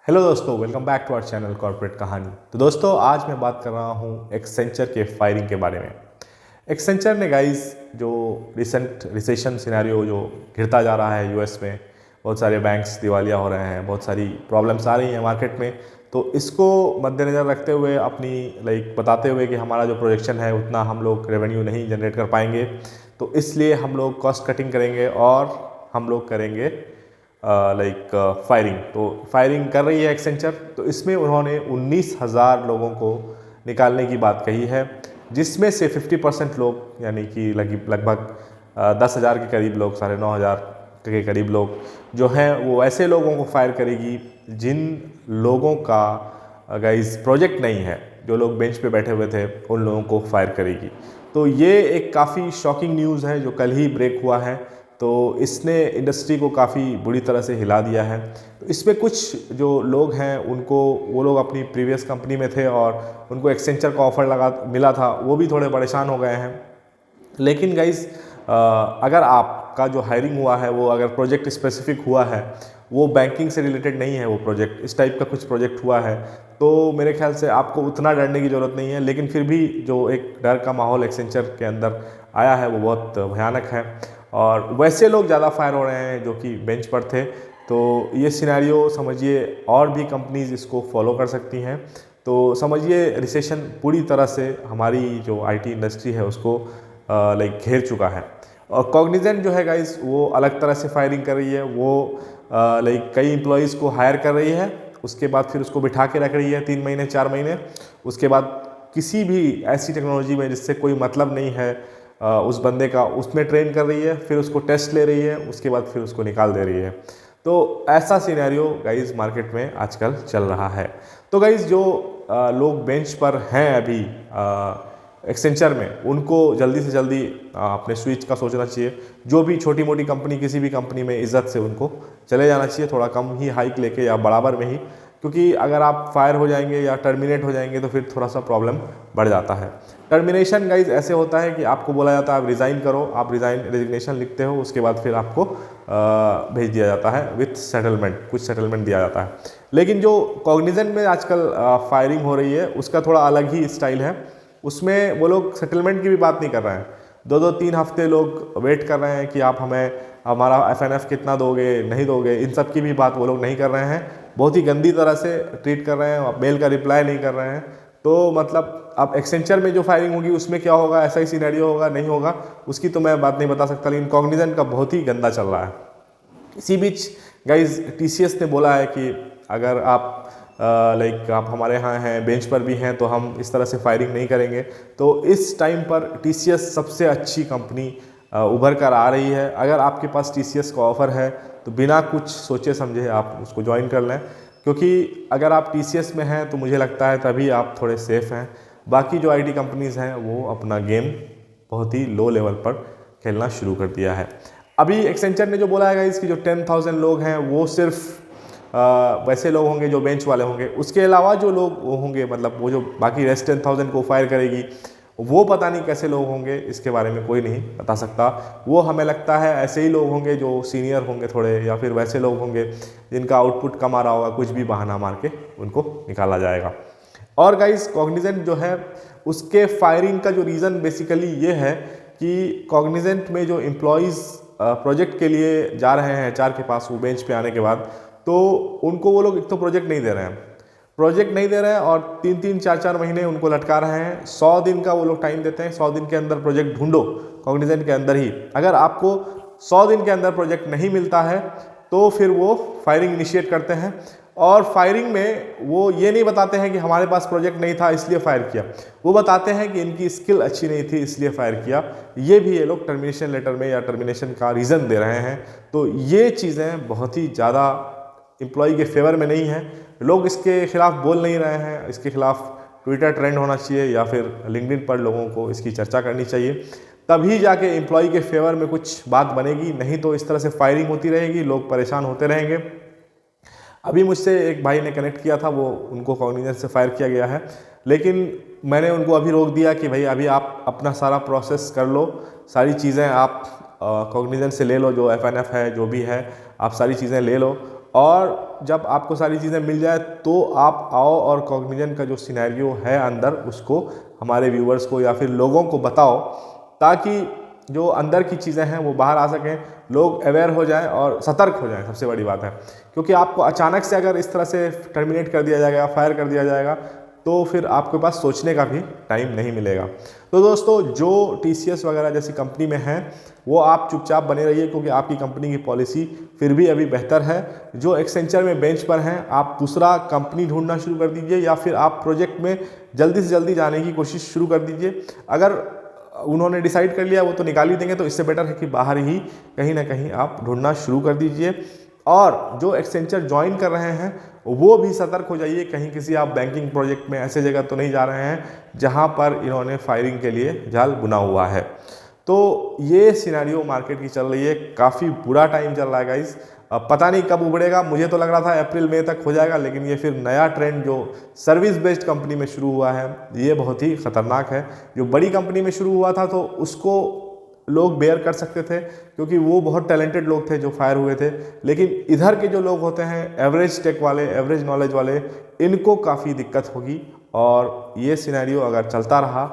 Hello दोस्तों, welcome back to our channel corporate Kahani. तो दोस्तों, आज मैं बात कर रहा हूँ एक्सेंचर के फायरिंग के बारे में। एक्सेंचर ने गाइस जो रिसेंट रिसेशन सिनेरियो जो घिरता जा रहा है यूएस में, बहुत सारे बैंक्स दिवालिया हो रहे हैं, बहुत सारी प्रॉब्लम्स आ रही हैं मार्केट में। तो इसको मद्देनज़र रखते हुए अपनी बताते हुए कि हमारा जो प्रोजेक्शन है उतना हम लोग रेवेन्यू नहीं जनरेट कर पाएंगे, तो इसलिए हम लोग कॉस्ट कटिंग करेंगे और हम लोग करेंगे फायरिंग। तो फायरिंग कर रही है एक्सेंचर। तो इसमें उन्होंने 19,000 लोगों को निकालने की बात कही है, जिसमें से 50% लोग यानी कि लगभग 10,000 के करीब लोग, 9,500 के करीब लोग जो हैं वो ऐसे लोगों को फायर करेगी जिन लोगों का गाइस प्रोजेक्ट नहीं है। जो लोग बेंच पे बैठे हुए थे उन लोगों को फायर करेगी। तो ये एक काफ़ी शॉकिंग न्यूज़ है जो कल ही ब्रेक हुआ है। तो इसने इंडस्ट्री को काफ़ी बुरी तरह से हिला दिया है। तो इसमें कुछ जो लोग हैं उनको, वो लोग अपनी प्रीवियस कंपनी में थे और उनको एक्सेंचर का ऑफ़र मिला था, वो भी थोड़े परेशान हो गए हैं। लेकिन गाइस, अगर आपका जो हायरिंग हुआ है वो अगर प्रोजेक्ट स्पेसिफिक हुआ है, वो बैंकिंग से रिलेटेड नहीं है, वो प्रोजेक्ट इस टाइप का कुछ प्रोजेक्ट हुआ है, तो मेरे ख्याल से आपको उतना डरने की ज़रूरत नहीं है। लेकिन फिर भी जो एक डर का माहौल एक्सेंचर के अंदर आया है वो बहुत भयानक है और वैसे लोग ज़्यादा फायर हो रहे हैं जो कि बेंच पर थे। तो ये सिनेरियो समझिए और भी कंपनीज इसको फॉलो कर सकती हैं। तो समझिए रिसेशन पूरी तरह से हमारी जो आईटी इंडस्ट्री है उसको घेर चुका है। और कॉग्निजेंट जो है गाइस वो अलग तरह से फायरिंग कर रही है। वो कई एम्प्लॉयज़ को हायर कर रही है, उसके बाद फिर उसको बिठा के रख रही है 3 महीने 4 महीने। उसके बाद किसी भी ऐसी टेक्नोलॉजी में जिससे कोई मतलब नहीं है उस बंदे का, उसमें ट्रेन कर रही है, फिर उसको टेस्ट ले रही है, उसके बाद फिर उसको निकाल दे रही है। तो ऐसा सिनेरियो गाइस मार्केट में आजकल चल रहा है। तो गाइस जो लोग बेंच पर हैं अभी एक्सेंचर में, उनको जल्दी से जल्दी अपने स्विच का सोचना चाहिए। जो भी छोटी मोटी कंपनी, किसी भी कंपनी में इज्जत से उनको चले जाना चाहिए, थोड़ा कम ही हाइक लेके या बराबर में ही। क्योंकि अगर आप फायर हो जाएंगे या टर्मिनेट हो जाएंगे तो फिर थोड़ा सा प्रॉब्लम बढ़ जाता है। टर्मिनेशन गाइज ऐसे होता है कि आपको बोला जाता है आप रिज़ाइन करो, आप रेजिग्नेशन लिखते हो, उसके बाद फिर आपको भेज दिया जाता है विथ सेटलमेंट, कुछ सेटलमेंट दिया जाता है। लेकिन जो कॉग्निजेंट में आजकल फायरिंग हो रही है उसका थोड़ा अलग ही स्टाइल है। उसमें वो लोग सेटलमेंट की भी बात नहीं कर रहे हैं। 2-2 3 हफ्ते लोग वेट कर रहे हैं कि आप हमें हमारा FNF कितना दोगे, नहीं दोगे, इन सब की भी बात वो लोग नहीं कर रहे हैं। बहुत ही गंदी तरह से ट्रीट कर रहे हैं, मेल का रिप्लाई नहीं कर रहे हैं। तो मतलब अब एक्सेंचर में जो फायरिंग होगी उसमें क्या होगा, ऐसा ही सिनेरियो होगा नहीं होगा, उसकी तो मैं बात नहीं बता सकता। लेकिन कॉग्निजेंट का बहुत ही गंदा चल रहा है। इसी बीच गाइज TCS ने बोला है कि अगर आप आप हमारे यहाँ हैं, बेंच पर भी हैं, तो हम इस तरह से फायरिंग नहीं करेंगे। तो इस टाइम पर TCS सबसे अच्छी कंपनी उभर कर आ रही है। अगर आपके पास TCS का ऑफ़र है तो बिना कुछ सोचे समझे आप उसको ज्वाइन कर लें, क्योंकि अगर आप TCS में हैं तो मुझे लगता है तभी आप थोड़े सेफ़ हैं। बाकी जो IT कंपनीज़ हैं वो अपना गेम बहुत ही लो लेवल पर खेलना शुरू कर दिया है। अभी एक्सेंचर ने जो बोला है इसकी जो 10,000 लोग हैं वो सिर्फ वैसे लोग होंगे जो बेंच वाले होंगे। उसके अलावा जो लोग होंगे, मतलब वो जो बाकी रेस्ट 10,000 को फायर करेगी, वो पता नहीं कैसे लोग होंगे, इसके बारे में कोई नहीं बता सकता। वो हमें लगता है ऐसे ही लोग होंगे जो सीनियर होंगे थोड़े, या फिर वैसे लोग होंगे जिनका आउटपुट कम आ रहा होगा, कुछ भी बहाना मार के उनको निकाला जाएगा। और गाइस कॉग्निजेंट जो है उसके फायरिंग का जो रीज़न बेसिकली ये है कि कॉग्निजेंट में जो एम्प्लॉयज़ प्रोजेक्ट के लिए जा रहे हैं HR के पास, वो बेंच पे आने के बाद, तो उनको वो लोग एक तो प्रोजेक्ट नहीं दे रहे हैं और 3-3 4-4 महीने उनको लटका रहे हैं। 100 दिन का वो लोग टाइम देते हैं, 100 दिन के अंदर प्रोजेक्ट ढूंढो कॉग्निजेंट के अंदर ही। अगर आपको 100 दिन के अंदर प्रोजेक्ट नहीं मिलता है तो फिर वो फायरिंग इनिशिएट करते हैं। और फायरिंग में वो ये नहीं बताते हैं कि हमारे पास प्रोजेक्ट नहीं था इसलिए फायर किया, वो बताते हैं कि इनकी स्किल अच्छी नहीं थी इसलिए फायर किया। ये भी ये लोग टर्मिनेशन लेटर में या टर्मिनेशन का रीज़न दे रहे हैं। तो ये चीज़ें बहुत ही ज़्यादा एम्प्लॉय के फेवर में नहीं है। लोग इसके खिलाफ बोल नहीं रहे हैं। इसके खिलाफ ट्विटर ट्रेंड होना चाहिए या फिर लिंक्डइन पर लोगों को इसकी चर्चा करनी चाहिए, तभी जाके एम्प्लॉय के फेवर में कुछ बात बनेगी। नहीं तो इस तरह से फायरिंग होती रहेगी, लोग परेशान होते रहेंगे। अभी मुझसे एक भाई ने कनेक्ट किया था, वो उनको कॉग्निजेंट से फायर किया गया है, लेकिन मैंने उनको अभी रोक दिया कि भाई अभी आप अपना सारा प्रोसेस कर लो, सारी चीज़ें आप कॉग्निजेंट से ले लो, जो FNF है जो भी है आप सारी चीज़ें ले लो और जब आपको सारी चीज़ें मिल जाए तो आप आओ और कॉग्निजेंट का जो सिनेरियो है अंदर उसको हमारे व्यूवर्स को या फिर लोगों को बताओ, ताकि जो अंदर की चीज़ें हैं वो बाहर आ सकें, लोग अवेयर हो जाएं और सतर्क हो जाएं। सबसे बड़ी बात है, क्योंकि आपको अचानक से अगर इस तरह से टर्मिनेट कर दिया जाएगा, फायर कर दिया जाएगा, तो फिर आपके पास सोचने का भी टाइम नहीं मिलेगा। तो दोस्तों, जो TCS वगैरह जैसी कंपनी में हैं वो आप चुपचाप बने रहिए, क्योंकि आपकी कंपनी की पॉलिसी फिर भी अभी बेहतर है। जो एक्सेंचर में बेंच पर हैं, आप दूसरा कंपनी ढूंढना शुरू कर दीजिए, या फिर आप प्रोजेक्ट में जल्दी से जल्दी जाने की कोशिश शुरू कर दीजिए। अगर उन्होंने डिसाइड कर लिया वो तो निकाल ही देंगे, तो इससे बेटर है कि बाहर ही कहीं ना कहीं आप ढूंढना शुरू कर दीजिए। और जो एक्सेंचर ज्वाइन कर रहे हैं वो भी सतर्क हो जाइए, कहीं किसी आप बैंकिंग प्रोजेक्ट में ऐसे जगह तो नहीं जा रहे हैं जहां पर इन्होंने फायरिंग के लिए जाल बुना हुआ है। तो ये सिनेरियो मार्केट की चल रही है, काफ़ी बुरा टाइम चल रहा है गाइस। अब पता नहीं कब उभरेगा, मुझे तो लग रहा था अप्रैल मई तक हो जाएगा, लेकिन ये फिर नया ट्रेंड जो सर्विस बेस्ड कंपनी में शुरू हुआ है ये बहुत ही खतरनाक है। जो बड़ी कंपनी में शुरू हुआ था तो उसको लोग बेयर कर सकते थे, क्योंकि वो बहुत टैलेंटेड लोग थे जो फायर हुए थे, लेकिन इधर के जो लोग होते हैं एवरेज टेक वाले, एवरेज नॉलेज वाले, इनको काफ़ी दिक्कत होगी। और ये सिनेरियो अगर चलता रहा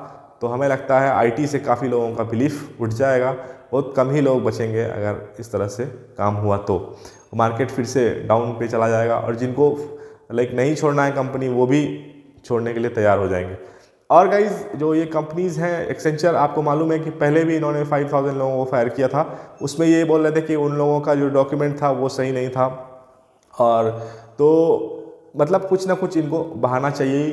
तो हमें लगता है IT से काफ़ी लोगों का बिलीफ उठ जाएगा, बहुत कम ही लोग बचेंगे अगर इस तरह से काम हुआ तो। मार्केट फिर से डाउन पे चला जाएगा, और जिनको नहीं छोड़ना है कंपनी वो भी छोड़ने के लिए तैयार हो जाएंगे। और गाइज, जो ये कंपनीज़ हैं एक्सेंचर, आपको मालूम है कि पहले भी इन्होंने 5000 लोगों को फायर किया था। उसमें ये बोल रहे थे कि उन लोगों का जो डॉक्यूमेंट था वो सही नहीं था, और तो मतलब कुछ ना कुछ इनको बहाना चाहिए।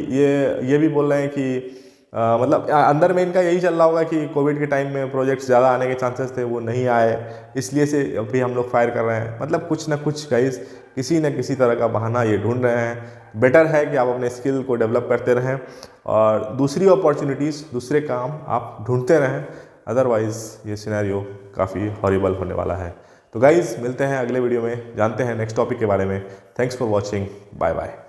ये भी बोल रहे हैं कि मतलब अंदर में इनका यही चल रहा होगा कि कोविड के टाइम में प्रोजेक्ट्स ज़्यादा आने के चांसेस थे, वो नहीं आए, इसलिए से अभी हम लोग फायर कर रहे हैं। मतलब कुछ ना कुछ गाइस किसी न किसी तरह का बहाना ये ढूंढ रहे हैं। बेटर है कि आप अपने स्किल को डेवलप करते रहें और दूसरी अपॉर्चुनिटीज़, दूसरे काम आप ढूंढते रहें, अदरवाइज़ ये सिनेरियो काफ़ी हॉरिबल होने वाला है। तो गाइज़, मिलते हैं अगले वीडियो में, जानते हैं नेक्स्ट टॉपिक के बारे में। Thanks for watching, bye bye.